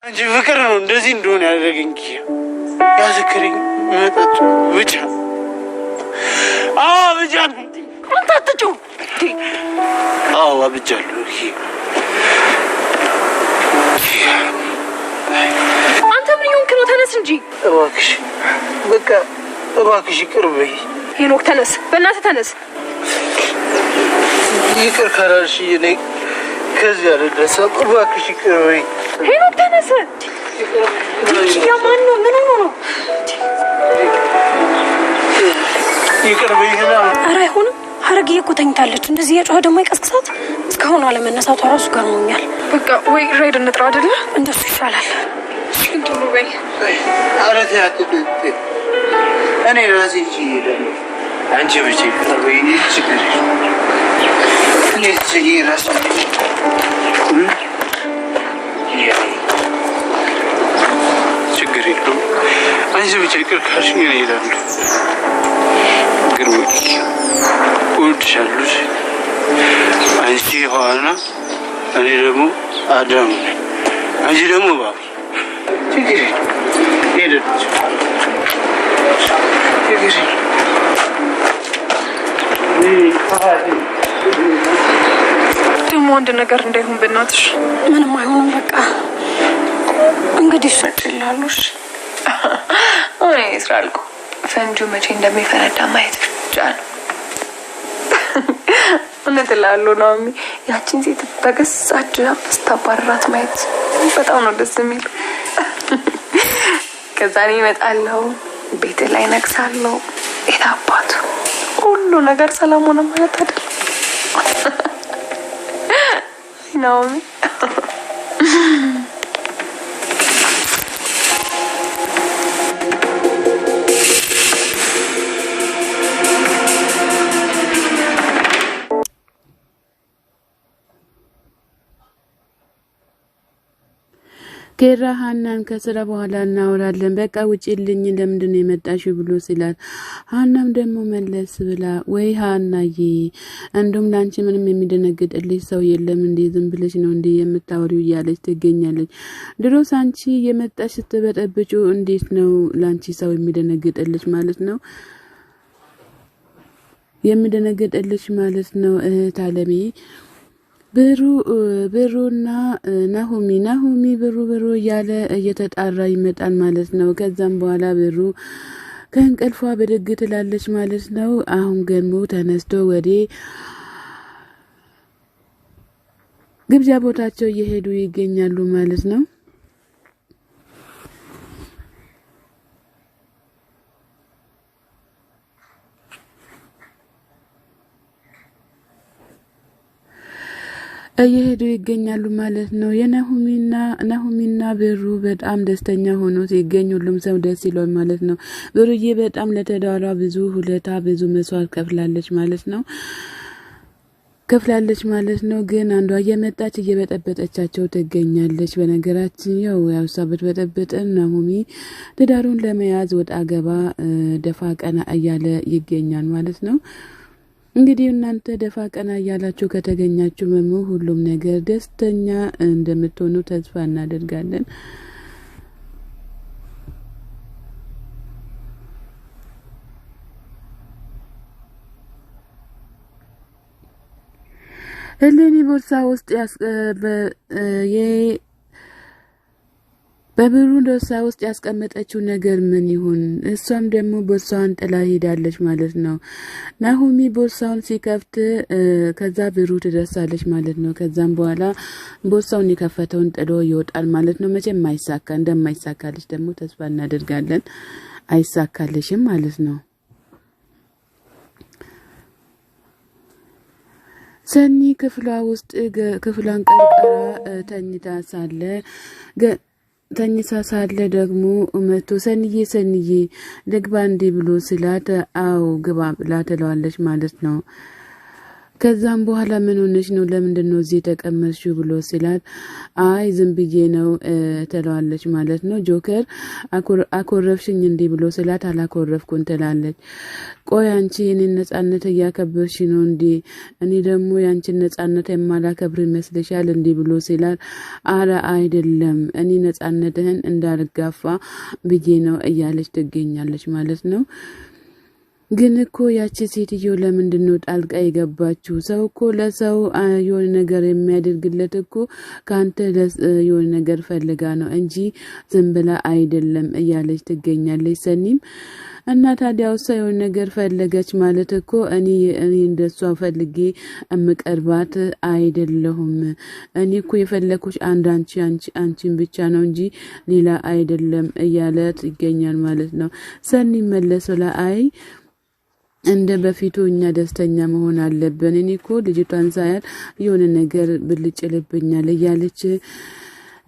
አንቺ ፍቅር ነው እንደዚህ እንደሆነ ያደረገኝ ያዝክሪኝ መጠጡ ብቻ ብቻ አንተ አትጩህ። አብጃለሁ። አንተ ምን ይሆንክ ነው? ተነስ እንጂ እባክሽ፣ በቃ እባክሽ ይቅር በይ። ሄኖክ ተነስ፣ በእናትህ ተነስ። ይቅር ካላልሽ እኔ ከዚህ አልደረሰም። እባክሽ ይቅር በይ። ሄኖክ ተነስ። ያማን ነው? ምን ሆኖ ነው? ይቅር በይ። ኧረ አይሆንም። ሀረግዬ እኮ ተኝታለች። እንደዚህ የጮኸ ደግሞ ይቀስቅሳት። እስካሁን አለመነሳቷ ራሱ ገርሞኛል። በቃ ወይ ራይድ እንጥራ አይደለ? እንደሱ ይሻላል። እንዴ ወይ ኧረ ተይ አትበይ። እኔ ራሴ እሄዳለሁ። አንቺ ብቻ ይቅር በይ። ችግር እኔ ራሴ ችግር የለውም። አንቺ ብቻ ይቅር ካልሽኝ እኔ እሄዳለሁ። ግን እወድሻለሁ። አንቺ ዮሐና፣ እኔ ደግሞ አዳም ነኝ። አንቺ ደግሞ እባብ። ችግር ሄደች። ችግር ደግሞ አንድ ነገር እንዳይሆን በእናትሽ። ምንም አይሆንም። በቃ እንግዲህ ይፈጭላሉሽ። እኔ ስላልኩ ፈንጁ መቼ እንደሚፈነዳ ማየት ብቻ ነው። እውነት እላለሁ ነው። ያቺን ሴት በገዛች ስታባረራት ማየት በጣም ነው ደስ የሚለው። ከዛ እኔ እመጣለሁ፣ ቤት ላይ ነግሳለሁ። የታባቱ ሁሉ ነገር ሰላም ሆነ ማለት አይደል ነው። ኬራ ሀናን ከስራ በኋላ እናወራለን፣ በቃ ውጪልኝ፣ ለምንድን ነው የመጣሽው ብሎ ሲላት፣ ሀናም ደግሞ መለስ ብላ ወይ ሀናዬ እንደውም ላንቺ ምንም የሚደነግጥልሽ ሰው የለም እንዴ? ዝም ብለሽ ነው እንዴ የምታወሪው? እያለች ትገኛለች። ድሮስ አንቺ የመጣሽ ስትበጠብጩ እንዴት ነው ላንቺ ሰው የሚደነግጥልሽ ማለት ነው? የሚደነግጥልሽ ማለት ነው እህት አለሜ። ብሩና ናሆሚ ብሩ እያለ እየተጣራ ይመጣል ማለት ነው። ከዛም በኋላ ብሩ ከእንቅልፏ ብድግ ትላለች ማለት ነው። አሁን ገሞ ተነስቶ ወደ ግብዣ ቦታቸው እየሄዱ ይገኛሉ ማለት ነው። እየሄዱ ይገኛሉ ማለት ነው። ናሆሚና ብሩ በጣም ደስተኛ ሆኖ ሲገኝ ሁሉም ሰው ደስ ይሏል ማለት ነው። ብሩዬ በጣም ለተዳሯ ብዙ ሁለታ ብዙ መስዋዕት ከፍላለች ማለት ነው። ግን አንዷ እየመጣች እየበጠበጠቻቸው ትገኛለች። በነገራችን ያው ሳብት በጠበጠን ናሆሚ ትዳሩን ለመያዝ ወጣ ገባ ደፋ ቀና እያለ ይገኛል ማለት ነው። እንግዲህ እናንተ ደፋ ቀና እያላችሁ ከተገኛችሁ ሁሉም ነገር ደስተኛ እንደምትሆኑ ተስፋ እናደርጋለን። እሌኒ ቦርሳ ውስጥ በብሩ ቦርሳ ውስጥ ያስቀመጠችው ነገር ምን ይሁን? እሷም ደግሞ ቦርሳዋን ጥላ ሄዳለች ማለት ነው። ናሆሚ ቦርሳውን ሲከፍት ከዛ ብሩ ትደርሳለች ማለት ነው። ከዛም በኋላ ቦርሳውን የከፈተውን ጥሎ ይወጣል ማለት ነው። መቼም እንደማይሳካልሽ ደግሞ ተስፋ እናደርጋለን። አይሳካልሽም ማለት ነው። ሰኒ ክፍሏን ቀርቀራ ተኝታ ሳለ ደግሞ መቶ ሰንዬ ልግባ እንዴ ብሎ ስላት አው ግባ ብላ ትለዋለች ማለት ነው። ከዛም በኋላ ምን ሆነሽ ነው ለምንድነው እዚህ ተቀመጥሽው ብሎ ሲላት አይ ዝም ብዬ ነው ትለዋለች ማለት ነው። ጆከር አኮረፍሽኝ እንዴ ብሎ ሲላት አላኮረፍኩን ትላለች። ቆይ አንቺ የኔን ነጻነት ያከበርሽ ነው እንዴ? እኔ ደግሞ ያንቺን ነጻነት የማላከብር ይመስልሻል እንዴ ብሎ ሲላት አረ አይደለም እኔ ነጻነትህን እንዳልጋፋ ብዬ ነው እያለች ትገኛለች ማለት ነው። ግን እኮ ያቺ ሴትዮ ለምንድነው ጣልቃ የገባችው? ሰው እኮ ለሰው የሆነ ነገር የሚያደርግለት እኮ ካንተ የሆነ ነገር ፈልጋ ነው እንጂ ዝም ብላ አይደለም እያለች ትገኛለች ሰኒም። እና ታዲያው ሰው የሆነ ነገር ፈለገች ማለት እኮ እኔ እንደሷ ፈልጌ እምቀርባት አይደለሁም። እኔ እኮ የፈለኩሽ አንቺን ብቻ ነው እንጂ ሌላ አይደለም እያለት ይገኛል ማለት ነው። ሰኒ መለሰው ላይ እንደ በፊቱ እኛ ደስተኛ መሆን አለብን። እኔ እኮ ልጅቷን ሳያት የሆነ ነገር ብልጭልብኛል እያለች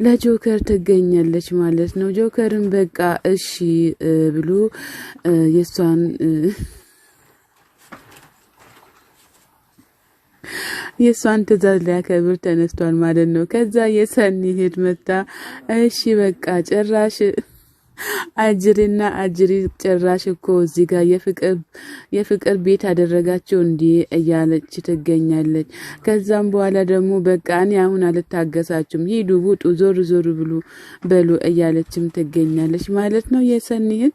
ለጆከር ትገኛለች ማለት ነው። ጆከርን በቃ እሺ ብሎ የሷን ትዕዛዝ ሊያከብር ተነስቷል ማለት ነው። ከዛ የሰኒ ሄድ መጣ። እሺ በቃ ጭራሽ አጅሪና አጅሪ ጭራሽ እኮ እዚህ ጋር የፍቅር ቤት አደረጋቸው እንዴ እያለች ትገኛለች። ከዛም በኋላ ደግሞ በቃ እኔ አሁን አልታገሳችሁም ሂዱ ውጡ ዞር ብሉ በሉ እያለችም ትገኛለች ማለት ነው። የሰኒት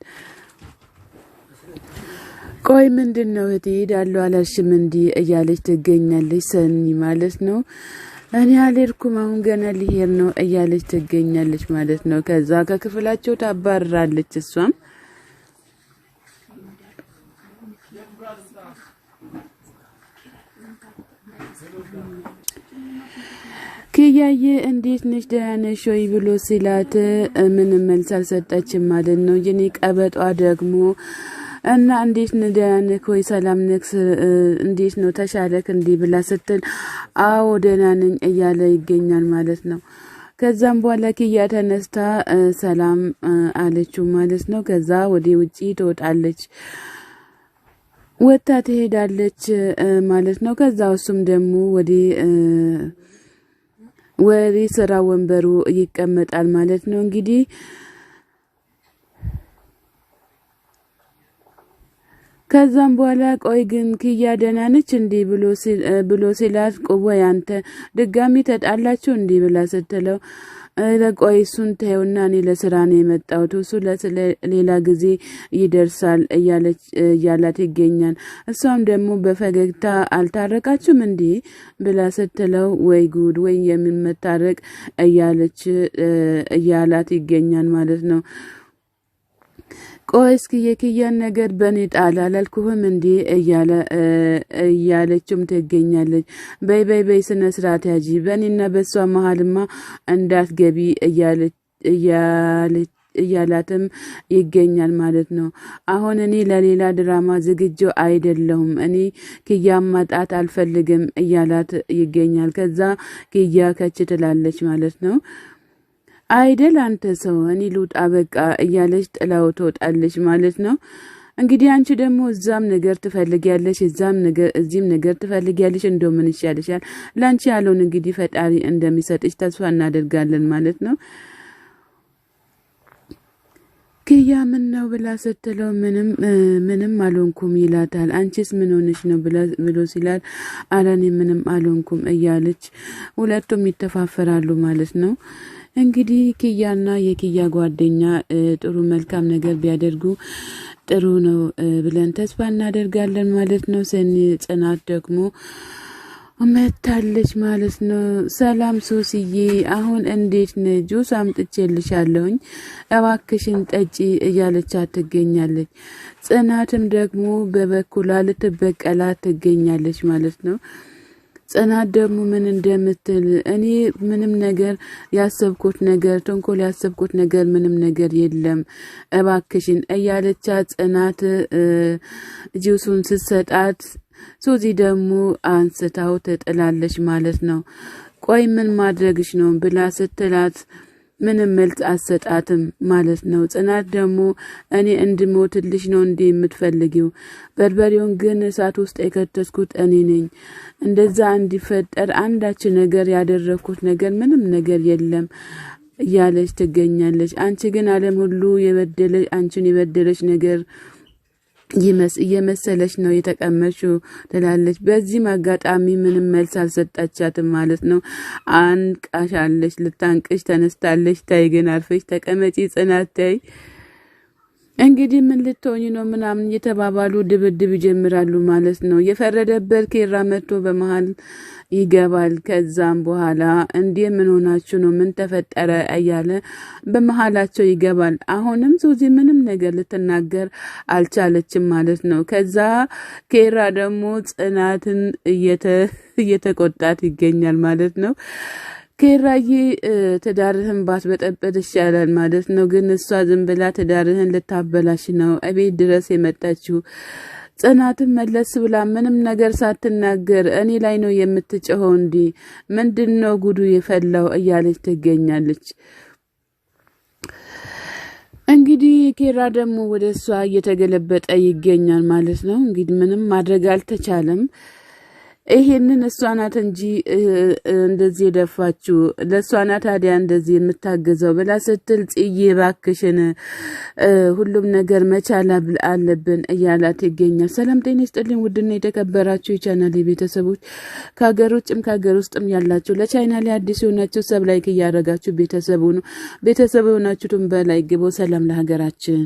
ቆይ ምንድነው እሄዳለሁ አላልሽም እንዴ እያለች ትገኛለች ሰኒ ማለት ነው። እኔ አልሄድኩም አሁን ገና ሊሄድ ነው እያለች ትገኛለች ማለት ነው። ከዛ ከክፍላቸው ታባራለች እሷም ኪያዬ እንዴት ነሽ ደህና ነሽ ወይ ብሎ ሲላት ምንም መልስ አልሰጠችም ማለት ነው። የኔ ቀበጧ ደግሞ እና እንዴት ነህ ወይ ሰላም ነህ እንዴት ነው ተሻለክ እንዴ ብላ ስትል አዎ ደህና ነኝ እያለ ይገኛል ማለት ነው። ከዛም በኋላ ኪያ ተነስታ ሰላም አለችው ማለት ነው። ከዛ ወደ ውጪ ትወጣለች ወጣ ትሄዳለች ማለት ነው። ከዛ እሱም ደግሞ ወደ ስራ ወንበሩ ይቀመጣል ማለት ነው። እንግዲህ ከዛም በኋላ ቆይ ግን ኪያ ደህና ነች እንዴ ብሎ ሲላት ቆይ አንተ ድጋሚ ተጣላችሁ እንዴ ብላ ስትለው ለቆይ እሱን ተይውና እኔ ለስራ ነው የመጣሁት እሱ ለሌላ ጊዜ ይደርሳል እያላት ይገኛል። እሷም ደግሞ በፈገግታ አልታረቃችሁም እንዴ ብላ ስትለው ወይ ጉድ ወይ የምመታረቅ እያላት ይገኛል ማለት ነው። ቆይ እስኪ የኪያን ነገር በኔ ጣል አላልኩህም እንዴ እያለችም ትገኛለች። በይ ስነ ስርዓት ያጂ በኔና በሷ መሃልማ እንዳትገቢ እያላትም ይገኛል ማለት ነው። አሁን እኔ ለሌላ ድራማ ዝግጁ አይደለሁም እኔ ኪያን ማጣት አልፈልግም እያላት ይገኛል። ከዛ ኪያ ከች ትላለች ማለት ነው። አይደል አንተ ሰው እኔ ልውጣ በቃ እያለች ጥላው ትወጣለች ማለት ነው። እንግዲህ አንቺ ደግሞ እዛም ነገር ትፈልጊያለሽ እዚህም ነገር ትፈልጊያለሽ እንደው ምን ይሻልሻል? ላንቺ ያለውን እንግዲህ ፈጣሪ እንደሚሰጥሽ ተስፋ እናደርጋለን ማለት ነው። ኪያ ምን ነው ብላ ስትለው ምንም አልሆንኩም ይላታል። አንቺስ ምን ሆነሽ ነው ብሎ ሲላት አላኔ ምንም አልሆንኩም እያለች ሁለቱም ይተፋፈራሉ ማለት ነው። እንግዲህ ኪያና የኪያ ጓደኛ ጥሩ መልካም ነገር ቢያደርጉ ጥሩ ነው ብለን ተስፋ እናደርጋለን ማለት ነው። ሰኒ ጽናት ደግሞ መታለች ማለት ነው። ሰላም ሶስዬ አሁን እንዴት ነህ? ጁስ አምጥቼልሻለሁኝ እባክሽን ጠጪ እያለቻት ትገኛለች። ጽናትም ደግሞ በበኩሏ ልትበቀላት ትገኛለች ማለት ነው። ጽናት ደግሞ ምን እንደምትል እኔ ምንም ነገር ያሰብኩት ነገር ተንኮል ያሰብኩት ነገር ምንም ነገር የለም እባክሽን እያለቻት ጽናት ጁሱን ስትሰጣት ሶዚ ደግሞ አንስታው ተጥላለች ማለት ነው። ቆይ ምን ማድረግሽ ነው ብላ ስትላት ምንም መልስ አሰጣትም ማለት ነው። ጽናት ደግሞ እኔ እንድሞትልሽ ነው እንዴ የምትፈልጊው? በርበሬውን ግን እሳት ውስጥ የከተትኩት እኔ ነኝ። እንደዛ እንዲፈጠር አንዳች ነገር ያደረኩት ነገር ምንም ነገር የለም እያለች ትገኛለች። አንቺ ግን ዓለም ሁሉ የበደለሽ አንቺን የበደለሽ ነገር እየመሰለች ነው የተቀመጥሽው ትላለች። በዚህም አጋጣሚ ምንም መልስ አልሰጣቻትም ማለት ነው። አንቃሻለች፣ ልታንቅሽ ተነስታለች። ታይ ግን አርፈሽ ተቀመጪ ጽናት ታይ። እንግዲህ ምን ልትሆኚ ነው ምናምን እየተባባሉ ድብድብ ይጀምራሉ ማለት ነው። የፈረደበት ኬራ መጥቶ በመሃል ይገባል። ከዛም በኋላ እንዴ ምን ሆናችሁ ነው ምን ተፈጠረ እያለ በመሃላቸው ይገባል። አሁንም ሱዚ ምንም ነገር ልትናገር አልቻለችም ማለት ነው። ከዛ ኬራ ደግሞ ጽናትን እየተቆጣት ይገኛል ማለት ነው። ኬራዬ ትዳርህን ባትበጠበጥ ይሻላል ማለት ነው። ግን እሷ ዝም ብላ ትዳርህን ልታበላሽ ነው እቤት ድረስ የመጣችው። ጽናትን መለስ ብላ ምንም ነገር ሳትናገር እኔ ላይ ነው የምትጨኸው እንዴ? ምንድነው ጉዱ የፈላው እያለች ትገኛለች። እንግዲህ ኬራ ደግሞ ወደ እሷ እየተገለበጠ ይገኛል ማለት ነው። እንግዲህ ምንም ማድረግ አልተቻለም። ይሄንን እሷ ናት እንጂ እንደዚህ የደፋችው ለእሷ ናት ታዲያ እንደዚህ የምታገዘው ብላ ስትል ጽዬ ባክሽን ሁሉም ነገር መቻል አለብን እያላት ይገኛል። ሰላም ጤና ይስጥልኝ ውድና የተከበራችሁ የቻናሌ ቤተሰቦች ከሀገር ውጭም ከሀገር ውስጥም ያላችሁ ለቻናሌ አዲስ የሆናችሁ ሰብ ላይክ እያደረጋችሁ ቤተሰቡ የሆናችሁትን በላይክ ግቡ። ሰላም ለሀገራችን።